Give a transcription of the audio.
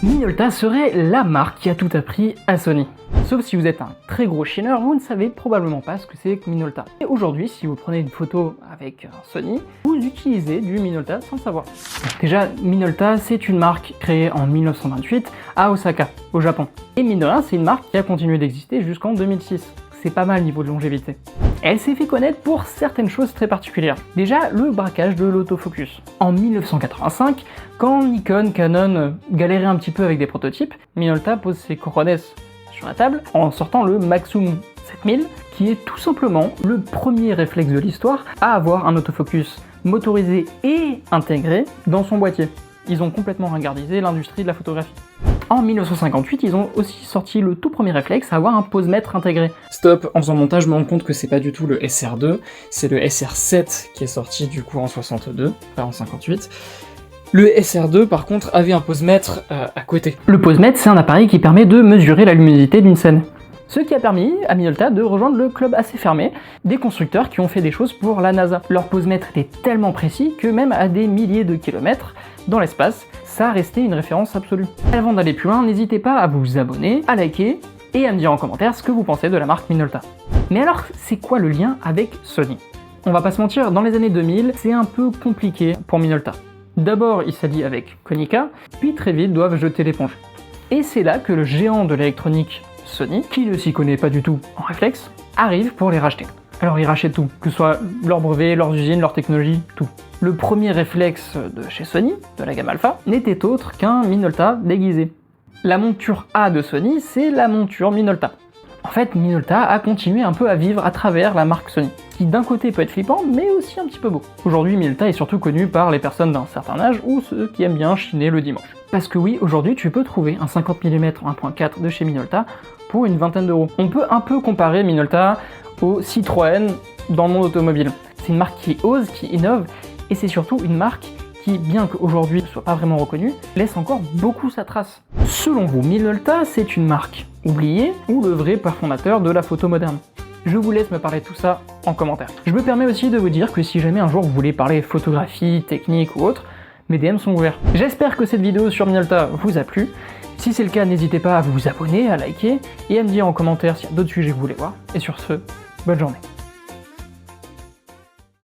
Minolta serait la marque qui a tout appris à Sony. Sauf si vous êtes un très gros chineur, vous ne savez probablement pas ce que c'est que Minolta. Et aujourd'hui, si vous prenez une photo avec un Sony, vous utilisez du Minolta sans le savoir. Déjà, Minolta, c'est une marque créée en 1928 à Osaka, au Japon. Et mine de rien, c'est une marque qui a continué d'exister jusqu'en 2006. C'est pas mal niveau de longévité. Elle s'est fait connaître pour certaines choses très particulières. Déjà, le braquage de l'autofocus. En 1985, quand Nikon, Canon galéraient un petit peu avec des prototypes, Minolta pose ses cojones sur la table en sortant le Maxum 7000, qui est tout simplement le premier réflexe de l'histoire à avoir un autofocus motorisé et intégré dans son boîtier. Ils ont complètement ringardisé l'industrie de la photographie. En 1958, ils ont aussi sorti le tout premier réflexe à avoir un posemètre intégré. Stop, en faisant le montage, je me rends compte que c'est pas du tout le SR2, c'est le SR7 qui est sorti du coup en 62, pas en 58. Le SR2 par contre avait un posemètre à côté. Le posemètre, c'est un appareil qui permet de mesurer la luminosité d'une scène. Ce qui a permis à Minolta de rejoindre le club assez fermé des constructeurs qui ont fait des choses pour la NASA. Leur posemètre était tellement précis que même à des milliers de kilomètres dans l'espace, ça restait une référence absolue. Avant d'aller plus loin, n'hésitez pas à vous abonner, à liker et à me dire en commentaire ce que vous pensez de la marque Minolta. Mais alors, c'est quoi le lien avec Sony? On va pas se mentir, dans les années 2000, c'est un peu compliqué pour Minolta. D'abord, il s'allie avec Konica, puis très vite doivent jeter l'éponge. Et c'est là que le géant de l'électronique Sony, qui ne s'y connaît pas du tout en réflexe, arrive pour les racheter. Alors ils rachètent tout, que ce soit leurs brevets, leurs usines, leur technologie, tout. Le premier réflexe de chez Sony, de la gamme Alpha, n'était autre qu'un Minolta déguisé. La monture A de Sony, c'est la monture Minolta. En fait, Minolta a continué un peu à vivre à travers la marque Sony, qui d'un côté peut être flippant, mais aussi un petit peu beau. Aujourd'hui, Minolta est surtout connu par les personnes d'un certain âge ou ceux qui aiment bien chiner le dimanche. Parce que oui, aujourd'hui, tu peux trouver un 50 mm 1.4 de chez Minolta pour une vingtaine d'euros. On peut un peu comparer Minolta au Citroën dans le monde automobile. C'est une marque qui ose, qui innove, et c'est surtout une marque qui, bien qu'aujourd'hui ne soit pas vraiment reconnue, laisse encore beaucoup sa trace. Selon vous, Minolta, c'est une marque oubliée ou le vrai père fondateur de la photo moderne? Je vous laisse me parler de tout ça en commentaire. Je me permets aussi de vous dire que si jamais un jour vous voulez parler photographie, technique ou autre, mes DM sont ouverts. J'espère que cette vidéo sur Minolta vous a plu. Si c'est le cas, n'hésitez pas à vous abonner, à liker et à me dire en commentaire s'il y a d'autres sujets que vous voulez voir. Et sur ce, bonne journée.